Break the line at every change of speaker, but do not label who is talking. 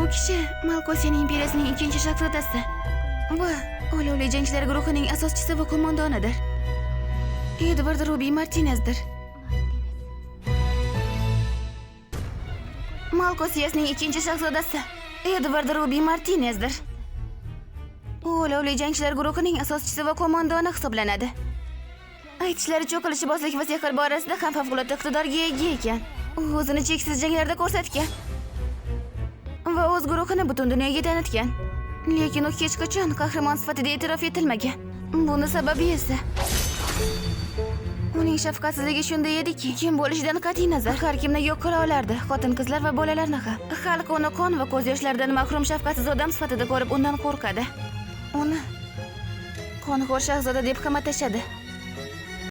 U kishi Malkosiyaning imperiyasining ikkinchi shahzodasi va olovli jangchilar guruhining asoschisi va qo'mondonidir. Edvard Ruby Martinezdir. Malkosiyasning ikkinchi shahzodasi Edvard Ruby Martinezdir. U olovli jangchilar guruhining asoschisi va qo'mondoni hisoblanadi. Aytishlaricha qilichbozlik va sehr borasida ham favqulodda iqtidorga ega ekan. U o'zini cheksiz janglarda ko'rsatgan va o'z guruhini butun dunyoga tanitgan. Lekin u hech qachon qahramon sifatida e'tirof etilmagan. Buni sababi esa uning shafqatsizligi shunday ediki, kim bo'lishidan qat'iy nazar har kimni yo'q qila olardi, xotin-qizlar va bolalarni ham. Xalq uni qon va ko'z yoshlaridan mahrum shafqatsiz odam sifatida ko'rib, undan qo'rqadi. Uni qonxo'r shahzoda deb ham atashadi.